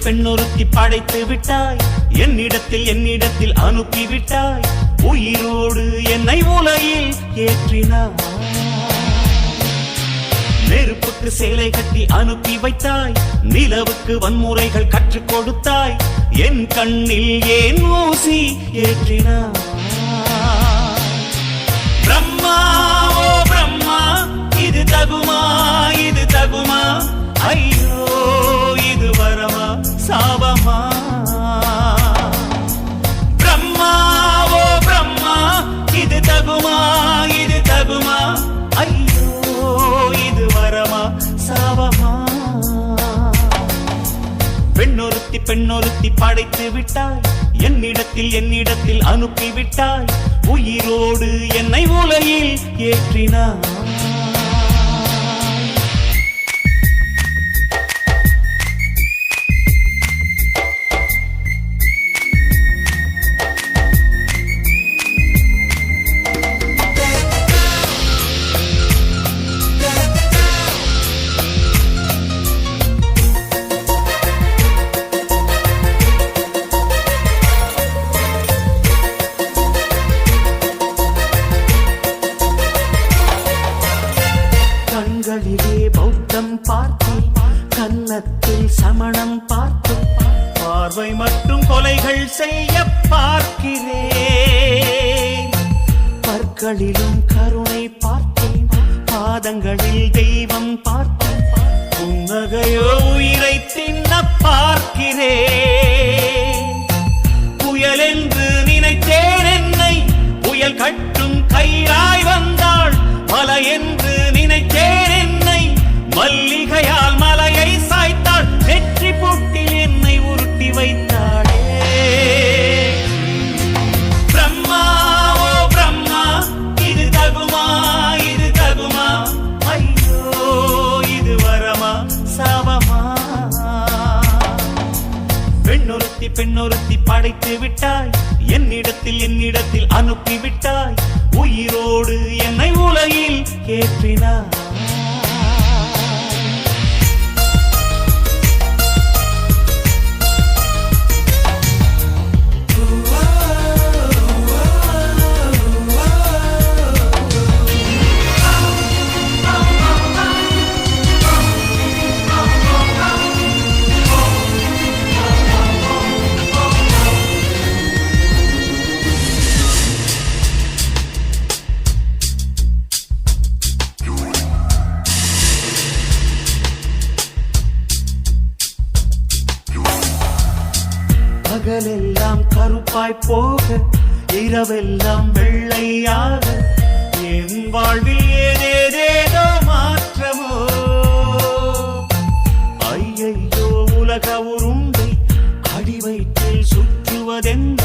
பெண்ணொருத்தி படைத்து விட்டாய், என்னிடத்தில் அனுப்பிவிட்டாய், உயிரோடு என்னை உலகில் ஏற்றினாய். நெருப்புக்கு சேலை கட்டி அனுப்பி வைத்தாய், நிலவுக்கு வன்முறைகள் கற்றுக் கொடுத்தாய், என் கண்ணில் ஏன் ஊசி ஏற்றினாய். பிரம்மா ஓ பிரம்மா, இது தகுமா இது தகுமா, ஐயோ இது வரமா சாபமா. பிரம்மா ஓ பிரம்மா, இது தகுமா இது தகுமா, ஐயோ இது வரமா சாபமா. பெண்ணொருத்தி படைத்து விட்டாய், என்னிடத்தில் அனுப்பிவிட்டாய், உயிரோடு என்னை உலகில் ஏற்றினாய். கண்களிலே பௌத்தம் பார்த்தேன், கன்னத்தில் சமணம் பார்த்தேன், பார்வை மட்டும் கொலைகள் செய்ய பார்க்கிறேன். பற்களிலும் கருணை பார்த்தேன், பாதங்களில் தெய்வம் பார்த்தேன், புன்னகையோ உயிரை தின்ன பார்க்கிறேன். புயல் என்று நினைத்தேன் என்னை, புயல் கட்டும் கயிறாய் வந்தாள். மலை என்று நினைத்தேன் என்னை, மல்லிகையால் மலையை சாய்த்தாள். வெற்றி பூட்டில் என்னை உருட்டி வைத்தாளே. பிரம்மா ஓ பிரம்மா, இது தகுமா இது தகுமா, ஐயோ இது வரமா சாபமா. பெண்ணொருத்தி படைத்து விட்டாய், என்னிடத்தில் அனுப்பிவிட்டாய், உயிரோடு என்னை உலகில் ஏற்றினாய். பகலெல்லாம் கருப்பாய் போக, இரவெல்லாம் வெள்ளையாக, என் வாழ்வில் ஏதேதேதோ மாற்றமோ. ஐயையோ உலக உருண்டை அடிவயிற்றில் சுற்றுவதென்ன,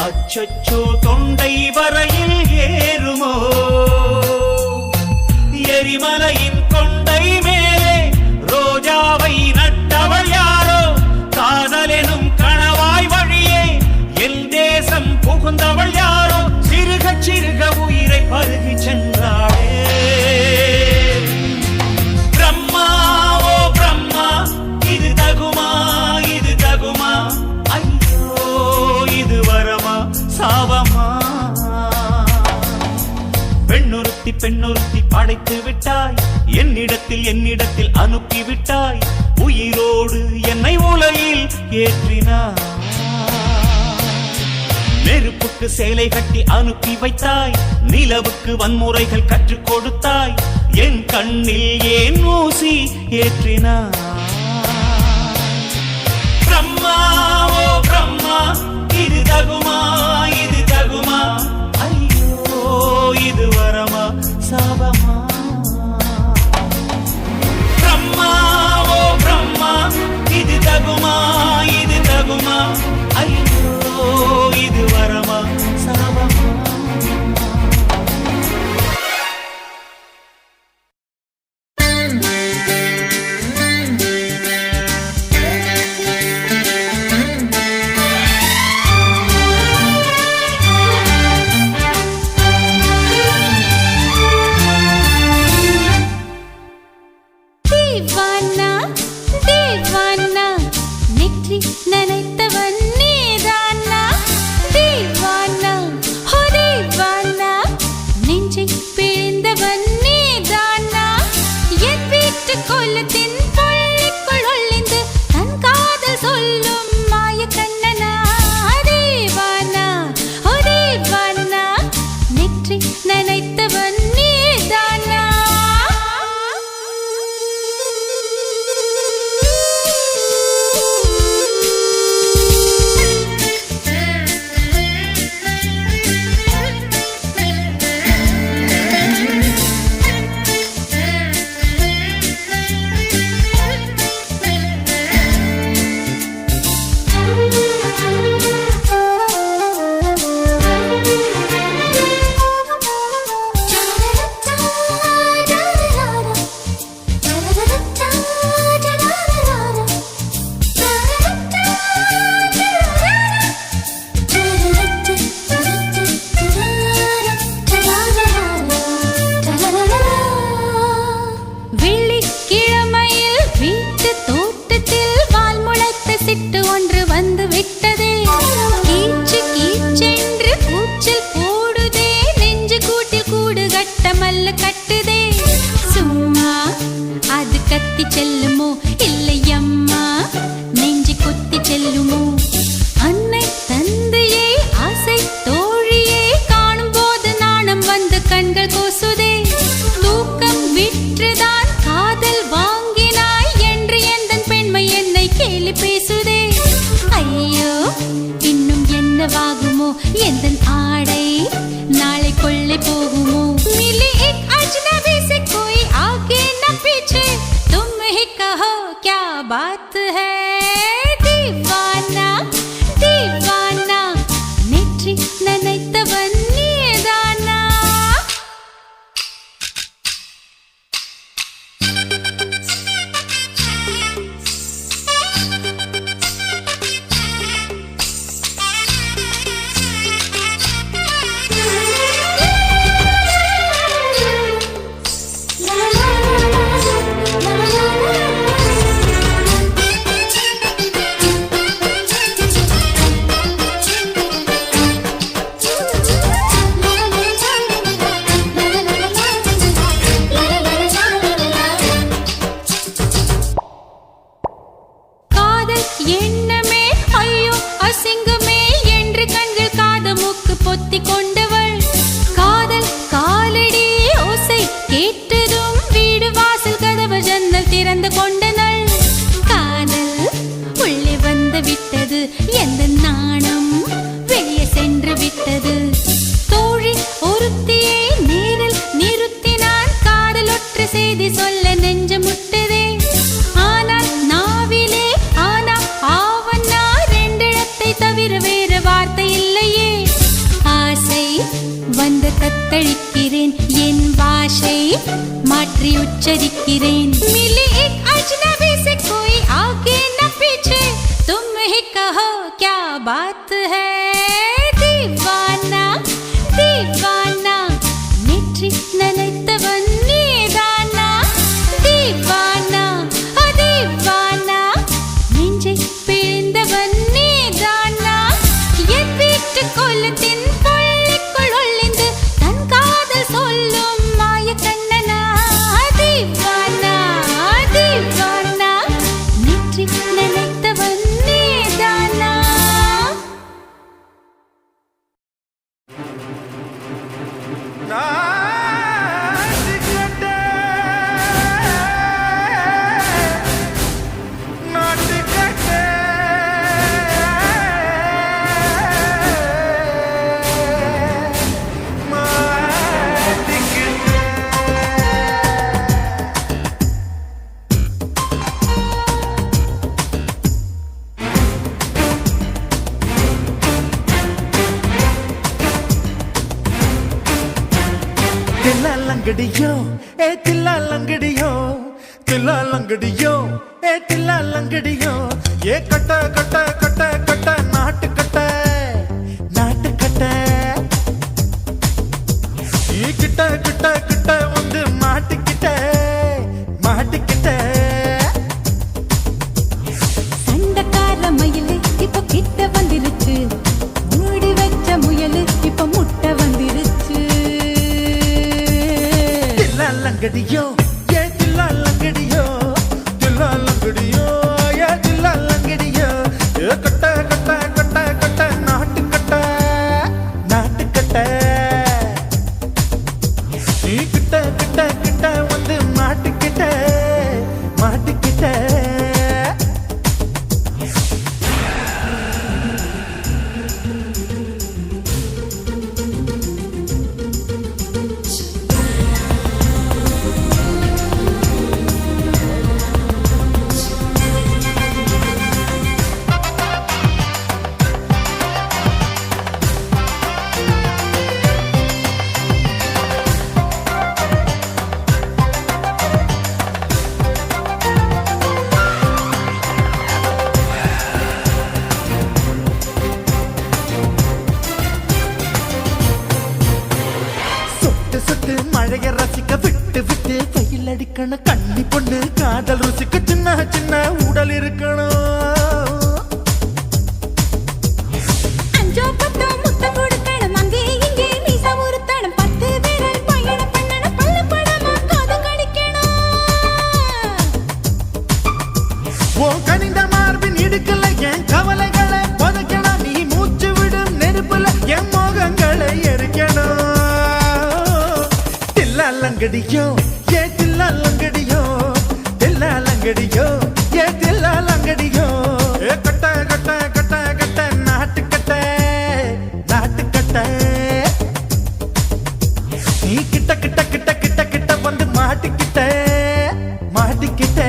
அச்சச்சோ தொண்டை வரையில் ஏறுமோ. எரிமலையின் கொண்டை மேலே ரோஜாவை நட்டவள் யாரோ, காதலெனும் கணவாய் வழியே என் தேசம் புகுந்தவள் யாரோ, சிறுக சிறுக உயிரை பருகி சென்றாளே. பிரம்மா ஓ பிரம்மா, இது தகுமா இது தகுமா, ஐயோ இது வரமா சாபமா. பெண்ணொருத்தி படைத்து விட்டாய், என்னிடத்தில் அனுப்பிவிட்டாய், உயிரோடு என்னை உலகில் ஏற்றினாய். நெருப்புக்கு சேலை கட்டி அனுப்பி வைத்தாய், நிலவுக்கு வன்முறைகள் கற்றுக் கொடுத்தாய், என் கண்ணில் ஏன் ஊசி ஏற்றினாய். பிரம்மா ஓ பிரம்மா, இது தகுமா இது தகுமா, ஐயோ இது வரமா சாபமா. பிரம்மா ஓ பிரம்மா, இது தகுமா இது தகுமா, ஐயோ இது வரமா சாபமா. சொல்ல கட்டுதே சும்மா அது கத்தி செல்லுமோ இல்லையம்மா நெஞ்சு கொத்தி செல்லுமோ அன்னை தந்தையே ஆசை தோழியே காணும் போது நாணம் வந்து கண்கள் கூசுதே தூக்கம் விற்றுதான் காதல் வாங்கினாய் என்று எந்தன் பெண்மை என்னை கேலி பேசுதே ஐயோ இன்னும் என்னவாகுமோ எந்தன் ஆடை நாளை கொள்ளை போகுமோ मिली एक अजनबी से कोई आगे न पीछे तुम ही कहो क्या बात है दीवाना दीवाना नेற்றி நினைத்தவன் நீதானா எண்ணமே ஐயோ அசிங்கமே என்று கண்கள் காது மூக்கு பொத்தி கொண்டவள் காதல் காலடி ஓசை கேட்டதும் வீடு வாசல் கதவு ஜன்னல் திறந்து கொண்டனள் காதல் உள்ளே வந்து விட்டது எந்த நாணம் வெளியே சென்று விட்டது தோழி ஒருத்தியை நேரில் நிறுத்தினான் காதல் ஒற்ற செய்தி சொல்ல நெஞ்சு முட்டதே ஆனால் நாவிலே தவிர வேறு வார்த்தை இல்லையே ஆசை வந்து தத்தளிக்கிறேன் என் பாஷை மாற்றி உச்சரிக்கிறேன் मिली एक अजनबी से कोई आगे न पीछे तुम ही कहो क्या बात है दीवाना दीवाना नेற்றி நினைத்தவன் நீதானா दीवाना दीवाना நெஞ்சை பிழிந்தவன் கொல்லத்தின் பள்ளிக்குள் ஒளிந்து தன் காதல் சொல்லும் மாய கண்ணனா தீவானா தீவானா நெற்றி நினைத்தவன் நீதானா லங்கடியோ ஏ தில்லா லங்கடியோ தில்லா லங்கடியோ ஏ தில்லா லங்கடியோ ஏ கட்ட கட்ட கட்ட கட்ட நாட்டு கட்ட நாட்டு கட்ட நீ கிட்ட கிட்ட கிட்ட வந்து மாட்டிக்கிட்ட மாட்டிக்கிட்ட சண்டக்கார மயிலு இப்ப கிட்ட வந்துருச்சு மூடி வச்ச முயலு இப்ப முட்டை வந்துருச்சு லங்கடியோ ஏ தில்லா லங்கடியோ தில்லா லங்கடியோ ஏ தில்லா லங்கடியோ ஏ கட்ட கட்ட கட்ட கட்ட நாட்டு கட்ட நாட்டு கட்ட நீ கிட்ட கிட்ட கிட்ட வந்து மாட்டிக்கிட்ட மாட்டிக்கிட்ட மழைய ரசிக்க விட்டு விட்டு வெயில் அடிக்கணும் கண்ணி பொண்ணு காதல் ருசிக்க சின்ன சின்ன உடல் இருக்கணும் முத்தம் கொடுக்கணும் அங்கே இங்கே மீசா ஒரு தடம் 10 விரல் பயணம் பண்ணணும் பல்ல தில்லாலங்கடியோ ஏ தில்லாலங்கடியோ தில்லாலங்கடியோ ஏ தில்லாலங்கடியோ ஏ கட்ட கட்ட கட்ட கட்ட நாட்டுக்கட்ட நாட்டுக்கட்ட நீ கிட்ட கிட்ட கிட்ட கிட்ட கிட்ட வந்து மாட்டிக்கிட்ட மாட்டிக்கிட்ட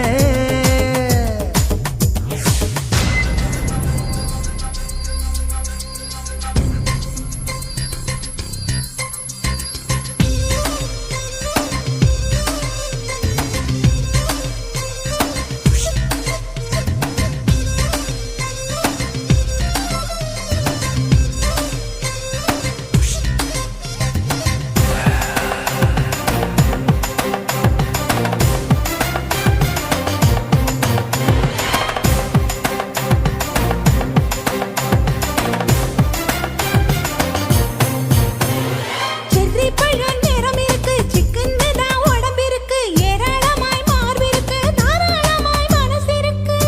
செர்ரி பழம் நிறம் இருக்கு, சிக்கன்னு தான் உடம்பு இருக்கு, ஏராளமாய் மார்பு இருக்கு, தாராளமாய் மனசு இருக்கு.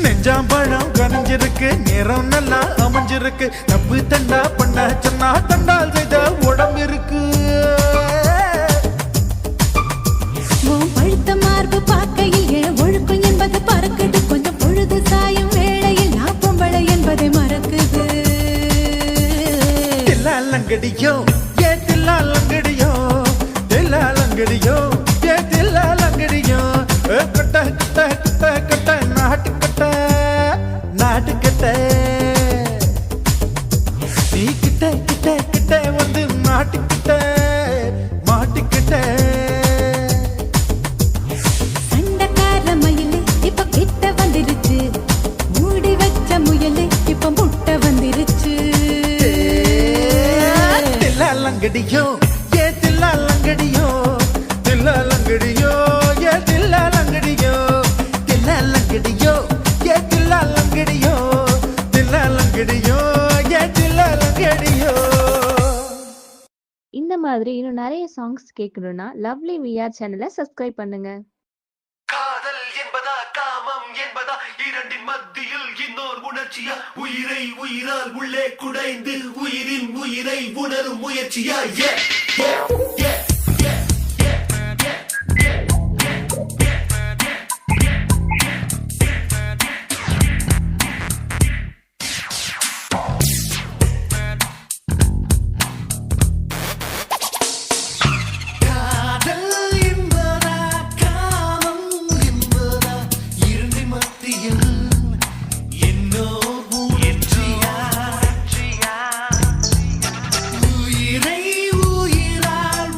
நெஞ்சாம்பழம் கனிஞ்சிருக்கு நிறம் நல்லா அமைஞ்சிருக்கு தப்பு தண்டா பண்ண சொன்னா தண்டால் செய்த உடம்பு இருக்கு உன் பழுத்த மார்பு பார்க்கையில் என் ஒழுக்கம் என்பது பறக்குது, கொஞ்சம் பொழுது சாயும் வேளையில் நான் பொம்பளை என்பதை மறக்குது. தில்லாலங்கடியோ ஏ தில்லாலங்கடியோ தில்லாலங்கடியோ ஏ தில்லாலங்கடியோ ஏ கட்ட கட்ட கட்ட கட்ட நாட்டுக்கட்ட நாட்டுக்கட்ட நீ கிட்ட கிட்ட கிட்ட வந்து மாட்டிக்கிட்ட மாட்டிக்கிட்ட சண்டைக்கார மயிலு இப்ப கிட்ட வந்துருச்சு, மூடி வச்ச முயலு இப்ப முட்டை வந்துருச்சு. தில்லாலங்கடியோ ஏ தில்லாலங்கடியோ தில்லாலங்கடியோ ஏ தில்லாலங்கடியோ தில்லாலங்கடியோ ஏ தில்லாலங்கடியோ தில்லாலங்கடியோ ஏ தில்லாலங்கடியோ இந்த மாதிரி இன்னும் நிறைய சாங்ஸ் கேட்கணும்னா லவ்லி விஆர் சேனலை சப்ஸ்கிரைப் பண்ணுங்க. காதல் என்பதா காமம் என்பதா இரண்டின் மத்தியில் இன்னோர் உணர்ச்சியா உயிரை உயிரால் உள்ளே குடைந்து உயிரின் உயிரை உணரும் முயற்சியா yeah, yeah, yeah, yeah, yeah, yeah, yeah, காதல் என்பதா காமம் என்பதா இரண்டின் மத்தியில் இன்னோர் உணர்ச்சியா உயிரை உயிரால்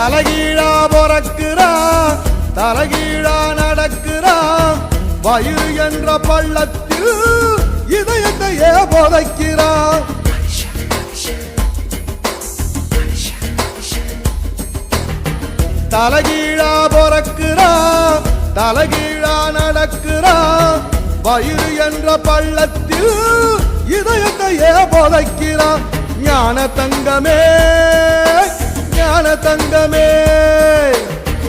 தலகீழா பொறக்கிறான் தலகீழா நடக்கிறான் வயிறு என்ற பள்ளத்தில் இதயத்தையே புதைக்கிறான் தலகீழா பொறக்கிறான் தலகீழா நடக்கிறான் வயிறு என்ற பள்ளத்தில் இதயத்தையே புதைக்கிறான் ஞான தங்கமே ஞான தங்கமே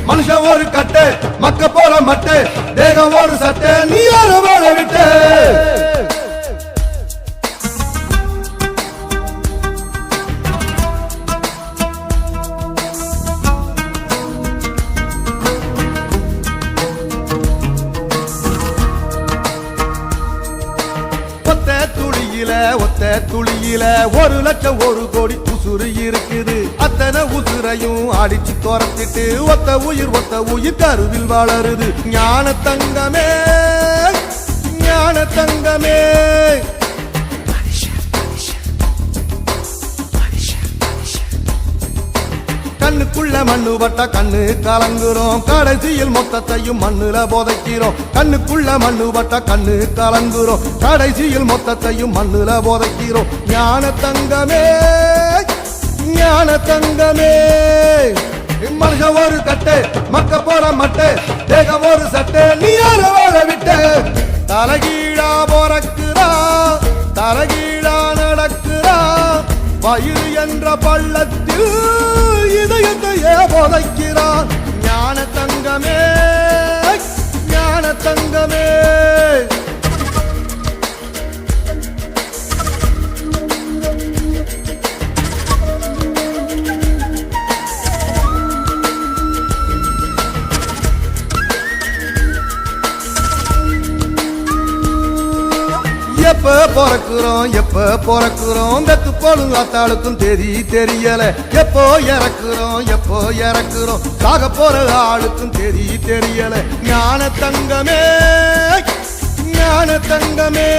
மனுஷன் ஒரு கட்டு மக்க போல மட்டு தேகம் ஒரு சட்டை நீ யார வாழ விட்டு ஒத்த துளியில 1 லட்சம் 1 கோடி உசுறு இருக்குது அத்தனை உசுரையும் அடிச்சு துரத்திட்டு ஒத்த உயிர் கருவில் வளருது ஞான தங்கமே ஞான தங்கமே கண்ணுக்குள்ள மண்ணு பட்ட கண்ணு கலங்குறோம் கடைசியில் மொத்தத்தையும் மண்ணுல போதைக்கிறோம் கண்ணுக்குள்ள மண்ணு பட்ட கண்ணு கலங்குறோம் கடைசியில் மொத்தத்தையும் மண்ணுல போதைக்கிறோம் ஞான தங்கமே ஞான தங்கமே மனுஷன் ஒரு கட்டு மக்க போற மட்டு தேகம் ஒரு சட்டை நீ யார வாழ விட்டு தலகீழா பொறக்குறா தலகீழா நடக்குறா வயிறு என்ற பள்ளத்தில் இதயத்தையே புதைக்கிறான் ஞான தங்கமே ஞான தங்கமே எப்ப பிறக்குறோம் வெத்து போலும் அத்தாளுக்கும் தெரியல எப்போ இறக்குறோம் சாக போற ஆளுக்கும் தெரியல ஞான தங்கமே ஞான தங்கமே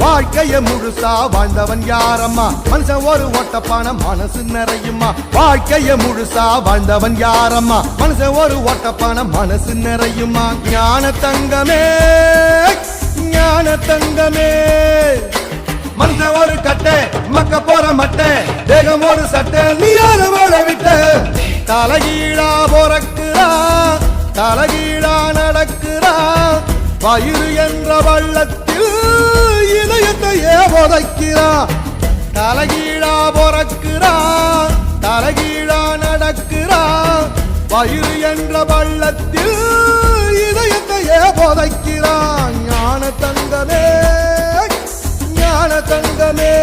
வாழ்க்கைய முழுசா வாழ்ந்தவன் யாரம்மா மனுஷன் ஒரு ஓட்டப்பான மனசு நிறையுமா வாழ்க்கைய முழுசா வாழ்ந்தவன் யாரம்மா மனுஷன் ஒரு ஓட்டப்பான மனசு நிறையுமா ஞான தங்கமே ஞான தங்கமே மனுஷன் ஒரு கட்டை மக்க போற மட்டை தேகம் ஒரு சட்டை நீ யார வாழ விட்டு தலகீழா பொறக்குறா தலகீழா நடக்குறா வயிறு என்ற வள்ளத்தில் இதயத்தையே புதைக்கிறான் தலகீழா பொறக்குறான் தலகீழா நடக்குறான் வயிறு என்ற வள்ளத்தில் இதயத்தையே புதைக்கிறான் ஞான தங்கமே ஞான தங்கமே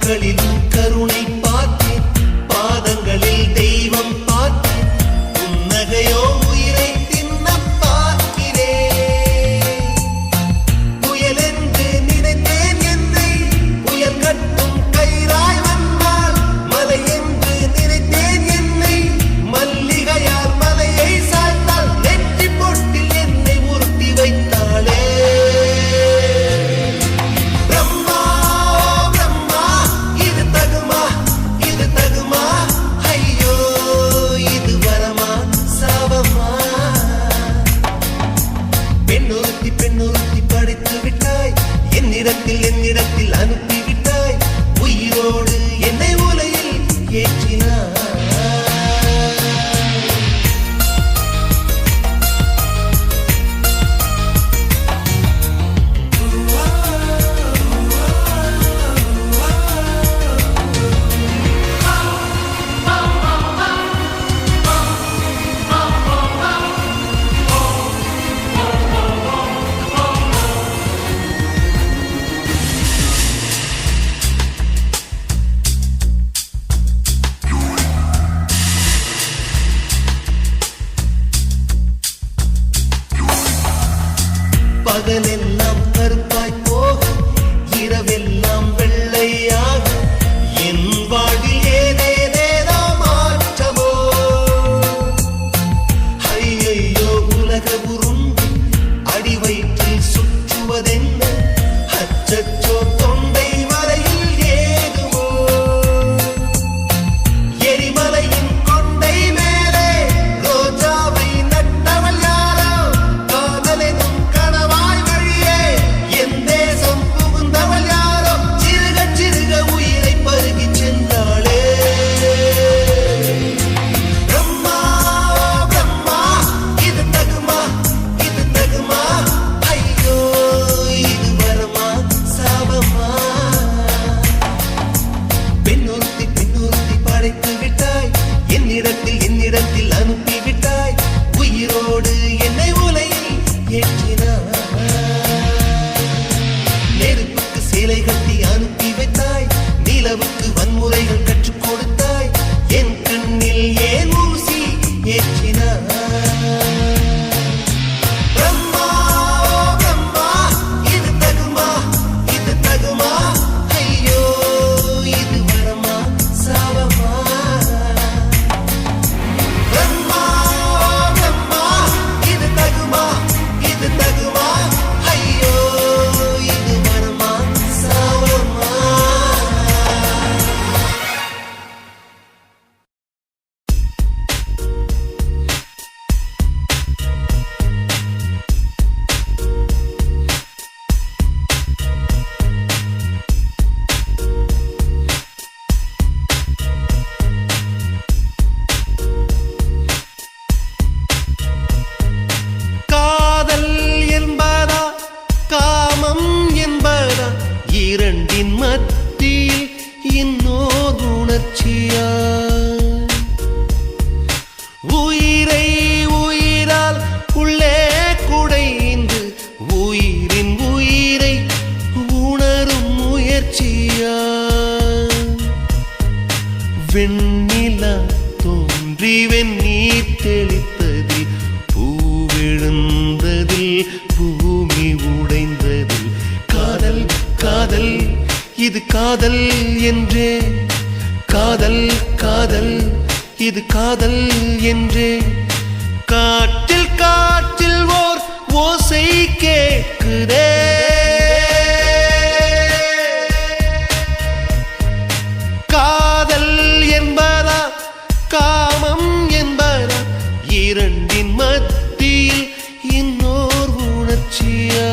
பாக்களிலும் கருணை பார்த்தேன், பாதங்களில் தெய்வம் பார்த்தேன், புன்னகையோ உயிரை தின்ன பார்க்கிறேன். புயல் என்று நினைத்தேன் என்னை, புயல் கட்டும் கயிறாய் வந்தால், மலை என்று நினைத்தேன் என்னை, மல்லிகையால் மலையை சாய்த்தால், நெற்றி பொட்டில் என்னை உறுத்தி வைத்தாளே. பிரம்மா பிரம்மா, இது தகுமா, இது தகுமா, ஐயோ இது வரமா சாபமா. பெண்ணொருத்தி பெண்ணொருத்தி படைத்து விட்டாய், என்னிடத்தில் அனுப்பி விட்டாய், உயிரோடு என்னை உலையில் ஏற்றினாய். பகலெல்லாம் கருப்பாய் போக, இரவெல்லாம் வெள்ளையாக, என் வாழ்வில் ஏதேதேதோ மாற்றமோ. ஐயையோ உலக உருண்டு அடி வயிற்றில் சுற்றுவதென்ன, அச்சச்சோ தொண்டை வரையில் ஏதுமோ. எரிமலையின் கொண்டை மேலே ரோஜாவை நட்டவள் யாரோ, காதலெனும் கணவாய் வழியே என் தேசம் புகுந்தவள் யாரோ, சிறுக சிறுக உயிரை பருகிச் சென்றாளே. பிரம்மா பிரம்மா, இது தகுமா, இது தகுமா, ஐயோ இது வரமா சாபமா. பெண்ணொருத்தி பெண்ணொருத்தி படைத்து விட்டாய், என்னிடத்தில் அனுப்பி விட்டாய், உயிரோடு என்னை உலையில் ஏற்றினாய். நெருப்புக்கு சேலை கட்டி அனுப்பி வைத்தாய், நிலவுக்கு வன்முறைகள் கற்றுக் கொடுத்தாய், என் கண்ணில் ஏன் ஊசி ஏற்றினாய். பிரம்மா பிரம்மா, இது தகுமா, இது தகுமா, ஐயோ இது வரமா சாபமா. பிரம்மா பிரம்மா, இது தகுமா, இது தகுமா, ஐயோ இது வரமா சாபமா. காதல் என்பதா காமம் என்பதா, இரண்டின் மத்தியில் இன்னோர் உணர்ச்சியா. உயிரை உயிரால் உள்ளே குடைந்து, உயிரின் உயிரை உணரும் முயற்சியா. வெண்ணிலா தோன்றி வெந்நீர் தெளித்ததில், பூவிழுந்ததில் பூமி உடைந்ததில், காதல் காதல் இது காதல் என்றே, காதல் காதல் இது காதல் என்றே. காற்றில் காற்றில் ஓர் ஓசை கேட்குதே, காதல் என்பதா காமம் என்பதா, இரண்டின் மத்தியில் இன்னோர் உணர்ச்சியா.